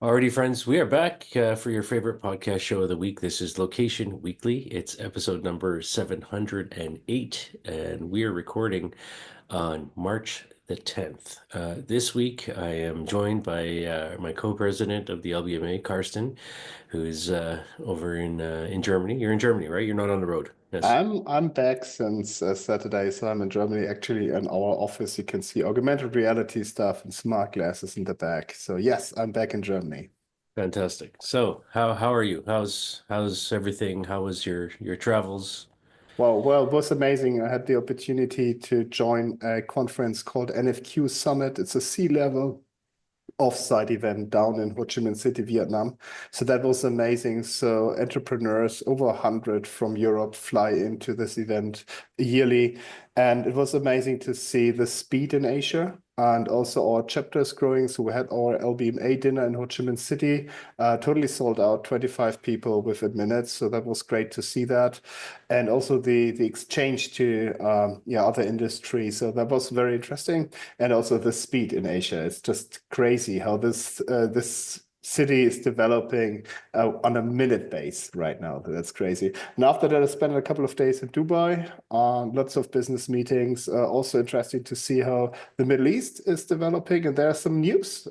Alrighty, friends, we are back for your favorite podcast show of the week. This is Location Weekly. It's episode number 708, and we are recording on March the 10th. This week, I am joined by my co-president of the LBMA, Karsten, who's over in Germany. You're in Germany, right? You're not on the road. Yes. I'm back since Saturday, so I'm in Germany. Actually, in our office, you can see augmented reality stuff and smart glasses in the back. So yes, I'm back in Germany. Fantastic. So, how are you? How's everything? How was your travels? Well, it was amazing. I had the opportunity to join a conference called NFQ Summit. It's a C-level offsite event down in Ho Chi Minh City, Vietnam. So that was amazing. So entrepreneurs, over 100 from Europe, fly into this event yearly. And it was amazing to see the speed in Asia and also our chapters growing. So we had our LBMA dinner in Ho Chi Minh City, totally sold out, 25 people within minutes. So that was great to see that. And also the exchange to other industries. So that was very interesting. And also the speed in Asia. It's just crazy how this city is developing on a minute base right now. That's crazy. And after that, I spent a couple of days in Dubai, lots of business meetings. Also interesting to see how the Middle East is developing. And there's some news.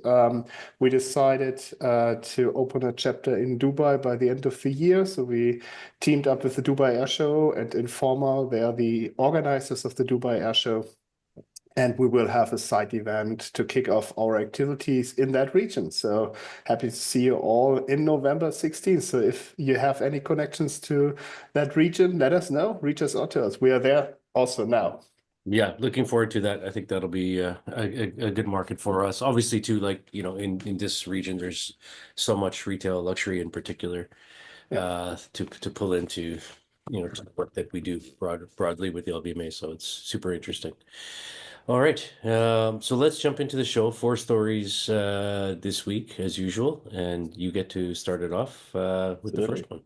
We decided to open a chapter in Dubai by the end of the year. So we teamed up with the Dubai Air Show and Informa. They are the organizers of the Dubai Air Show. And we will have a side event to kick off our activities in that region. So happy to see you all in November 16th. So if you have any connections to that region, let us know. Reach us out to us. We are there also now. Yeah, looking forward to that. I think that'll be a good market for us. Obviously, too, like, in this region, there's so much retail luxury in particular Yeah. to pull into, to the work that we do broadly with the LBMA. So it's super interesting. All right. So let's jump into the show. Four stories this week, as usual, and you get to start it off with the Absolutely. first one.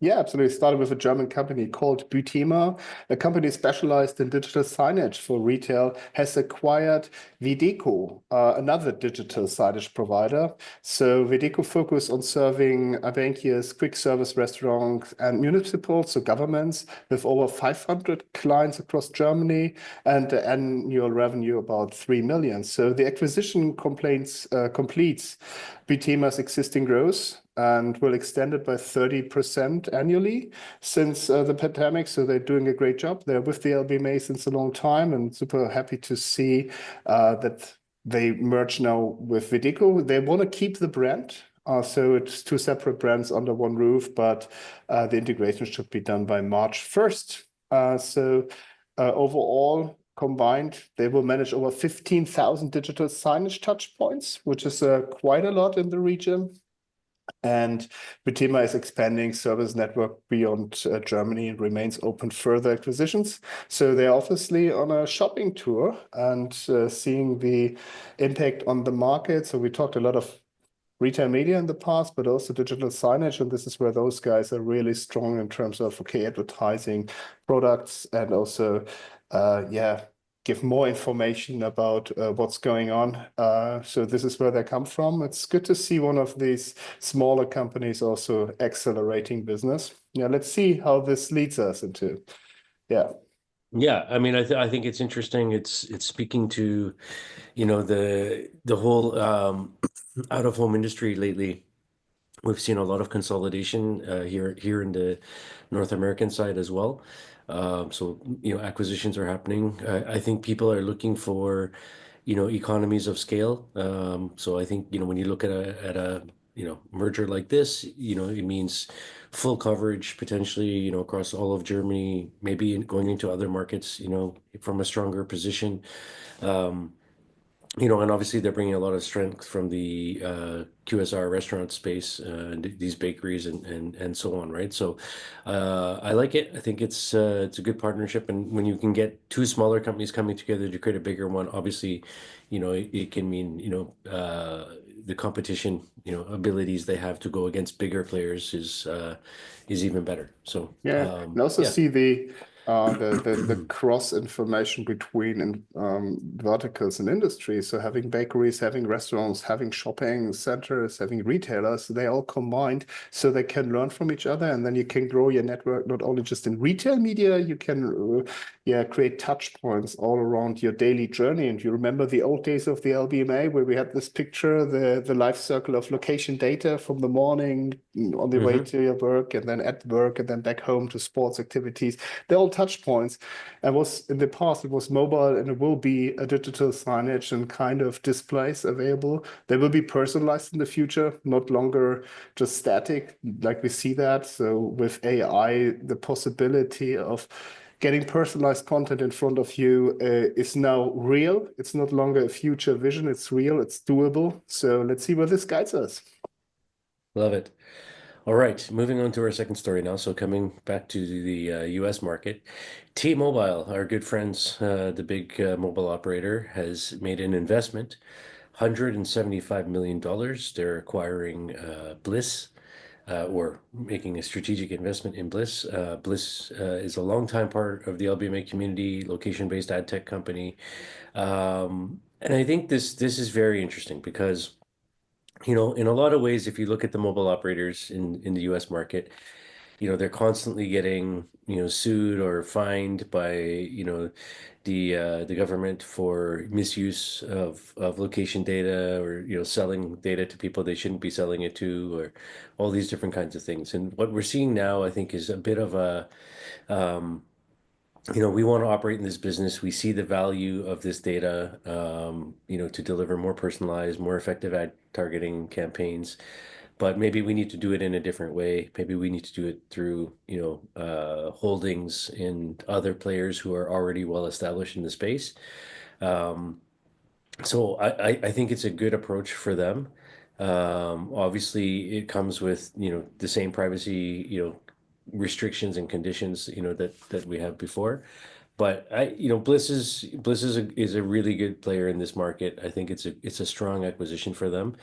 Yeah, absolutely. Started with a German company called Bütema. A company specialized in digital signage for retail has acquired Wedeko, another digital signage provider. So Wedeko focus on serving Abenkias, quick service restaurants and municipal, so governments, with over 500 clients across Germany and the annual revenue about 3 million. So the acquisition completes Bütema's existing growth and will extend it by 30% annually since the pandemic. So they're doing a great job. They're with the LBMA since a long time and super happy to see that they merge now with Wedeko. They want to keep the brand. So it's two separate brands under one roof, but the integration should be done by March 1st. Overall, combined, they will manage over 15,000 digital signage touch points, which is quite a lot in the region. And Bütema is expanding service network beyond Germany and remains open further acquisitions. So they're obviously on a shopping tour and seeing the impact on the market. So we talked a lot of retail media in the past, but also digital signage. And this is where those guys are really strong in terms of, okay, advertising products and also, give more information about what's going on. So this is where they come from. It's good to see one of these smaller companies also accelerating business. Yeah, let's see how this leads us into. Yeah. Yeah, I mean, I think it's interesting. It's speaking to, the whole out of home industry lately. We've seen a lot of consolidation here in the North American side as well. So, acquisitions are happening. I think people are looking for, economies of scale. So I think, when you look at a merger like this, it means full coverage potentially, across all of Germany, maybe going into other markets, from a stronger position. Um, and obviously they're bringing a lot of strength from the QSR restaurant space, these bakeries and so on, right? So I like it. I think it's a good partnership, and when you can get two smaller companies coming together to create a bigger one, obviously, it can mean the competition, abilities they have to go against bigger players is even better. So Yeah. And also yeah. see the cross information between verticals and industries. So having bakeries, having restaurants, having shopping centers, having retailers, they all combined so they can learn from each other, and then you can grow your network not only just in retail media, you can create touch points all around your daily journey. And you remember the old days of the LBMA where we had this picture, the life circle of location data from the morning on the way to your work, and then at work, and then back home to sports activities. They're all touch points. And was in the past, it was mobile, and it will be a digital signage and kind of displays available. They will be personalized in the future, not longer just static like we see that. So with AI, the possibility of getting personalized content in front of you is now real. It's not longer a future vision. It's real. It's doable. So let's see where this guides us. Love it. All right, moving on to our second story now. So coming back to the US market, T-Mobile, our good friends, the big mobile operator, has made an investment, $175 million. They're acquiring Blis, or making a strategic investment in Blis. Blis is a longtime part of the LBMA community, location-based ad tech company. And I think this is very interesting because in a lot of ways, if you look at the mobile operators in the US market, they're constantly getting, sued or fined by, the government for misuse of location data, or, selling data to people they shouldn't be selling it to, or all these different kinds of things. And what we're seeing now, I think, is a bit of a, um, we want to operate in this business. We see the value of this data, to deliver more personalized, more effective ad targeting campaigns. But maybe we need to do it in a different way. Maybe we need to do it through, holdings in other players who are already well established in the space. Um, so I think it's a good approach for them. Obviously, it comes with, the same privacy, restrictions and conditions, that we have before. But Bliss is a really good player in this market. I think it's a strong acquisition for them.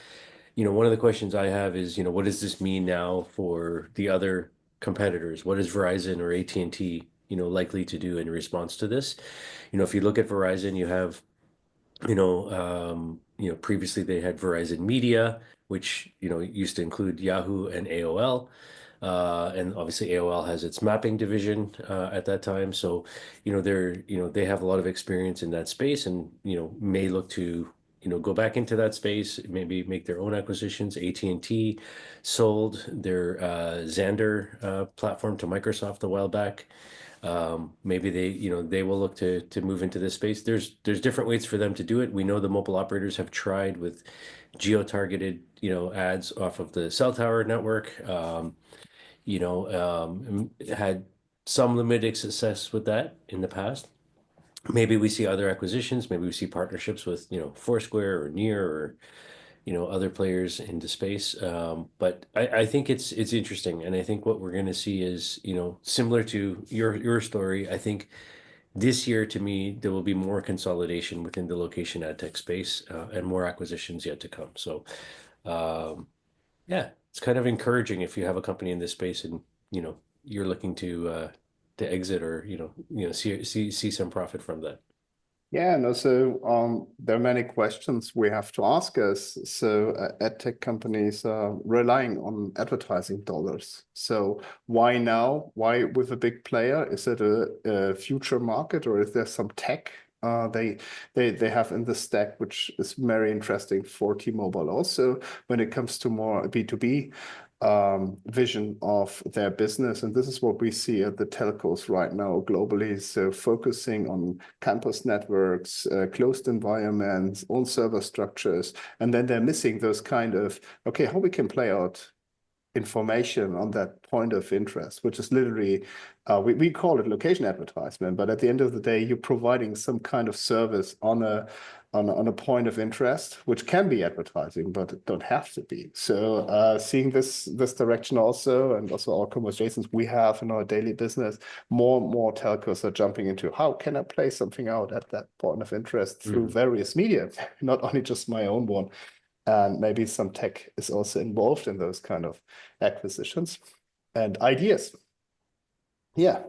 One of the questions I have is, what does this mean now for the other competitors? What is Verizon or AT&T, likely to do in response to this? If you look at Verizon, you have previously they had Verizon Media, which, used to include Yahoo and AOL. And obviously AOL has its mapping division at that time. So, they have a lot of experience in that space, and, may look to, go back into that space, maybe make their own acquisitions. AT&T sold their Xandr platform to Microsoft a while back. Maybe they will look to move into this space. There's different ways for them to do it. We know the mobile operators have tried with geo-targeted, ads off of the cell tower network. Had some limited success with that in the past. Maybe we see other acquisitions. Maybe we see partnerships with, Foursquare or Near, or, other players into space. But I think it's interesting. And I think what we're going to see is, similar to your story. I think this year, to me, there will be more consolidation within the location ad tech space, and more acquisitions yet to come. So, yeah, it's kind of encouraging if you have a company in this space and, you're looking to exit, or, see some profit from that. Yeah, and also there are many questions we have to ask us. So ad tech companies are relying on advertising dollars. So why now? Why with a big player? Is it a future market, or is there some tech they have in the stack, which is very interesting for T-Mobile also when it comes to more B2B vision of their business. And this is what we see at the telcos right now globally. So focusing on campus networks, closed environments, own server structures, and then they're missing those kind of, okay, how we can play out information on that point of interest, which is literally, we call it location advertisement, but at the end of the day, you're providing some kind of service on a point of interest, which can be advertising, but it don't have to be. So seeing this direction also, and also our conversations we have in our daily business, more and more telcos are jumping into how can I play something out at that point of interest through various media, not only just my own one. And maybe some tech is also involved in those kind of acquisitions and ideas. Yeah.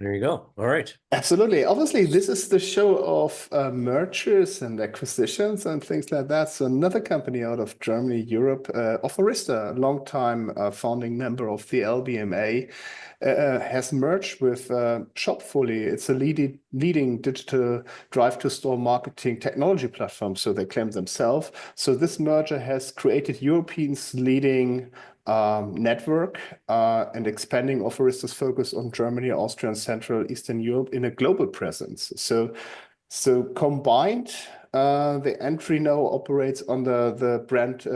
There you go. All right. Absolutely. Obviously, this is the show of mergers and acquisitions and things like that. So another company out of Germany, Europe, Offerista, a long-time founding member of the LBMA, has merged with Shopfully. It's a leading digital drive-to-store marketing technology platform, so they claim themselves. So this merger has created Europe's leading network and expanding Offerista's focus on Germany, Austria, and Central Eastern Europe in a global presence. So combined, the entry now operates under the brand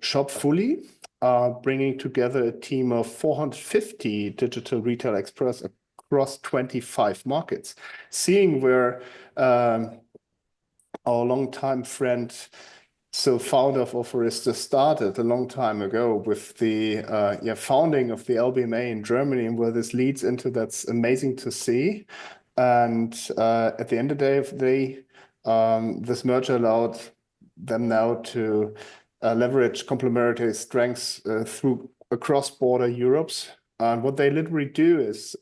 Shop Fully, bringing together a team of 450 digital retail experts across 25 markets. Seeing where our longtime friend, so founder of Offerista, started a long time ago with the founding of the LBMA in Germany, and where this leads into, that's amazing to see. And at the end of the day, this merger allowed them now to leverage complementary strengths through across border Europe's. And what they literally do is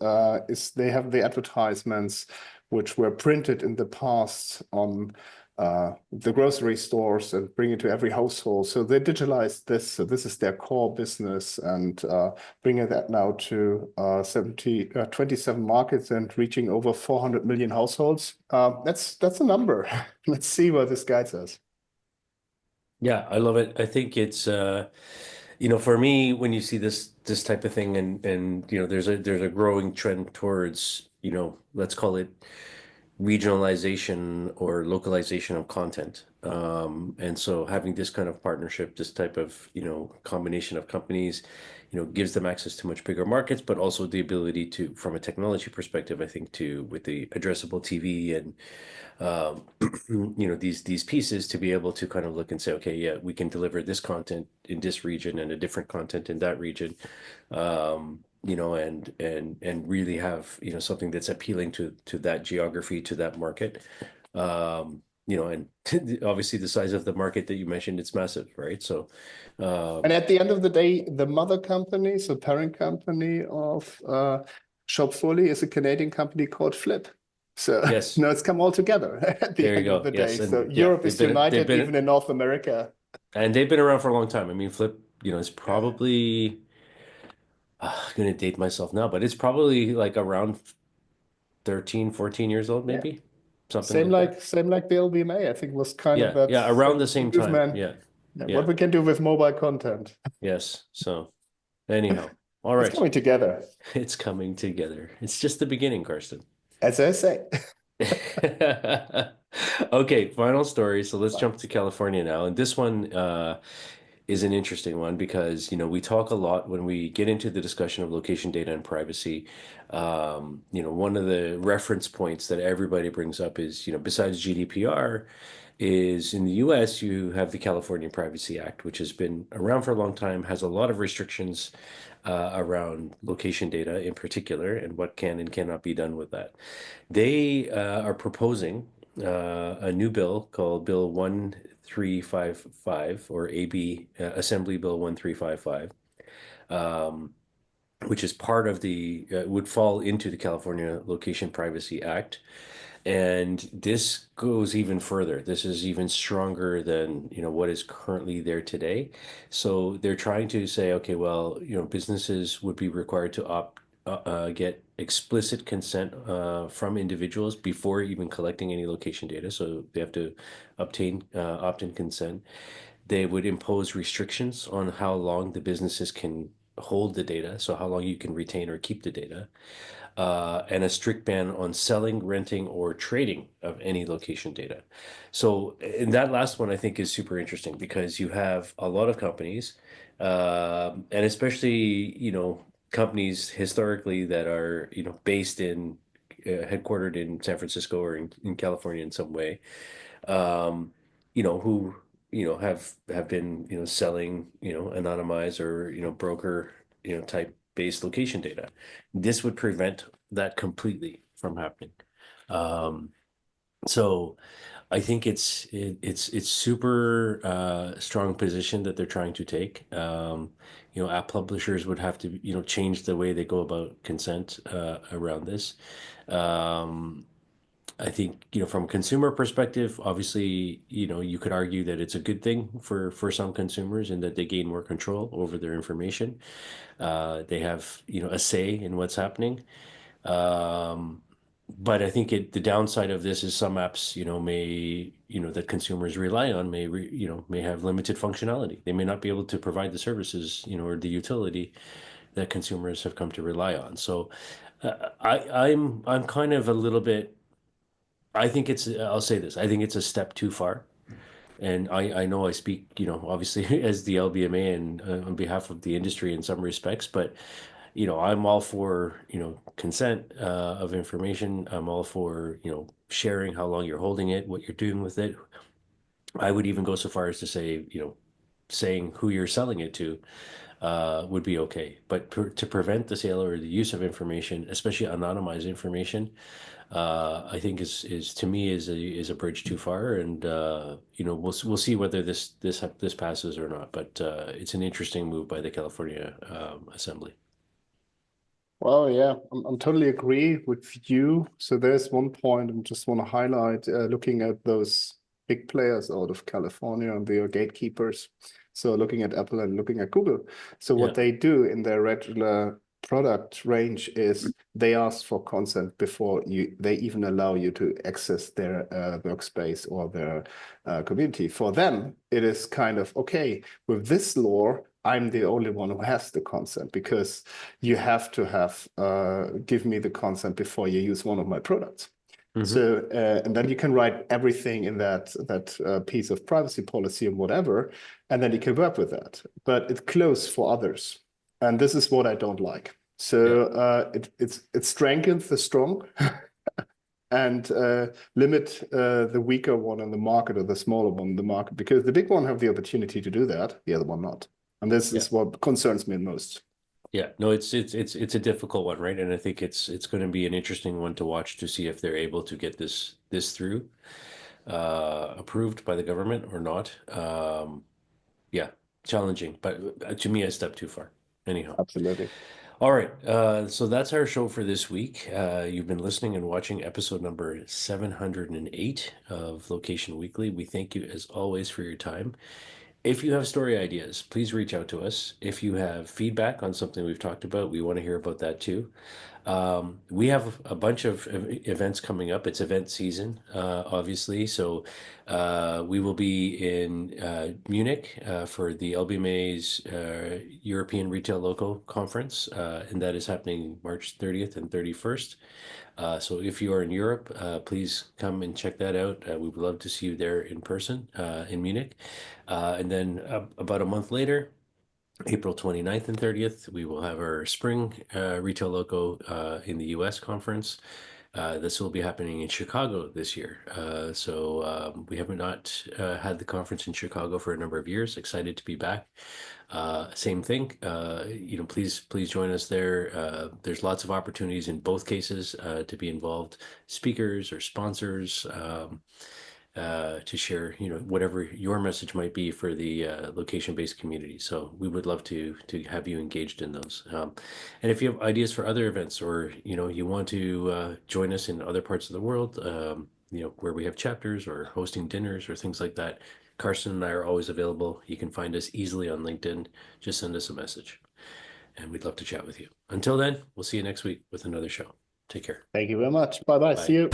they have the advertisements which were printed in the past on the grocery stores and bring it to every household. So they digitalized this. So this is their core business, and bringing that now to 27 markets and reaching over 400 million households. That's a number. Let's see where this guides us. Yeah, I love it. I think it's for me, when you see this type of thing, and there's a growing trend towards, let's call it regionalization or localization of content. And so having this kind of partnership, this type of, combination of companies, gives them access to much bigger markets, but also the ability to, from a technology perspective, I think, to with the addressable TV and um, these pieces, to be able to kind of look and say, okay, yeah, we can deliver this content in this region and a different content in that region, and really have, something that's appealing to that geography, to that market. And obviously the size of the market that you mentioned, it's massive, right? So, And at the end of the day, the mother company, so parent company of Shopfully, is a Canadian company called Flip. So yes, no, it's come all together at the there you end of go. the day. Yes, So and yeah, Europe is united, even in North America. they've been around for a long time. I mean, Flip, is Yeah, probably I'm gonna date myself now, but it's probably like around 13, 14 years old, yeah. maybe something like that. Same like the LBMA. I think was kind of Yeah, that yeah, around the same time. movement. Yeah, Yeah, what yeah, we can do with mobile content. yes. So anyhow, all It's right, coming together, it's coming together. It's just the beginning, Karsten. as I say. Okay, final story. So let's jump Final to story. California now. And this one is an interesting one because, we talk a lot when we get into the discussion of location data and privacy. One of the reference points that everybody brings up is, besides GDPR, is in the US, you have the California Privacy Act, which has been around for a long time, has a lot of restrictions around location data in particular, and what can and cannot be done with that. They are proposing a new bill called Bill 1355, or AB Assembly Bill 1355, um, which is part of would fall into the California Location Privacy Act. And this goes even further. This is even stronger than, what is currently there today. So they're trying to say, okay, well, businesses would be required to get explicit consent from individuals before even collecting any location data. So they have to obtain opt-in consent. They would impose restrictions on how long the businesses can hold the data, so how long you can retain or keep the data, and a strict ban on selling, renting, or trading of any location data. So, and that last one I think is super interesting because you have a lot of companies, and especially, companies historically that are, based headquartered in San Francisco or in California in some way, um, who, have been, selling, anonymized or, broker, type based location data. This would prevent that completely from happening. Um, so I think it's super strong position that they're trying to take. App publishers would have to, change the way they go about consent around this. Um, I think, from a consumer perspective, obviously, you could argue that it's a good thing for some consumers and that they gain more control over their information. They have, a say in what's happening. Um, but I think the downside of this is some apps, that consumers rely on may have limited functionality. They may not be able to provide the services, or the utility that consumers have come to rely on. So I'm kind of a little bit. I think I'll say this. I think it's a step too far. And I know I speak, obviously as the LBMA and on behalf of the industry in some respects, but I'm all for, consent of information. I'm all for, sharing how long you're holding it, what you're doing with it. I would even go so far as to say, saying who you're selling it to would be okay. But to prevent the sale or the use of information, especially anonymized information, I think is to me is a bridge too far, and we'll see whether this passes or not. But it's an interesting move by the California Assembly. Well, yeah, I'm totally agree with you. So there's one point I just want to highlight, looking at those big players out of California and their gatekeepers. So looking at Apple and looking at Google. So what Yeah. they do in their regular product range is they ask for consent before they even allow you to access their workspace or their community. For them, it is kind of, okay, with this law, I'm the only one who has the consent because you have to have give me the consent before you use one of my products. Mm-hmm. So and then you can write everything in that piece of privacy policy and whatever, and then you can work with that. But it closed for others, and this is what I don't like. So it strengthens the strong and limit the weaker one in the market or the smaller one in the market, because the big one have the opportunity to do that, the other one not. And this is what concerns me most. Yeah, no, it's a difficult one, right? And I think it's going to be an interesting one to watch to see if they're able to get this through, approved by the government or not. Yeah, challenging, but to me, a step too far. Anyhow. Absolutely. All right, so that's our show for this week. You've been listening and watching episode number 708 of Location Weekly. We thank you as always for your time. If you have story ideas, please reach out to us. If you have feedback on something we've talked about, we want to hear about that too. We have a bunch of events coming up. It's event season, obviously. So we will be in Munich for the LBMA's European Retail Local Conference, and that is happening March 30th and 31st. So if you are in Europe, please come and check that out. We would love to see you there in person in Munich. And then about a month later, April 29th and 30th, we will have our spring Retail Loco in the US conference. This will be happening in Chicago this year. So we have not had the conference in Chicago for a number of years. Excited to be back. Same thing. Please join us there. There's lots of opportunities in both cases to be involved, speakers or sponsors. To share, whatever your message might be for the location-based community. So we would love to have you engaged in those. And if you have ideas for other events, or you want to join us in other parts of the world, where we have chapters or hosting dinners or things like that, Carson and I are always available. You can find us easily on LinkedIn. Just send us a message, and we'd love to chat with you. Until then, we'll see you next week with another show. Take care. Thank you very much. Bye bye. Bye. See you.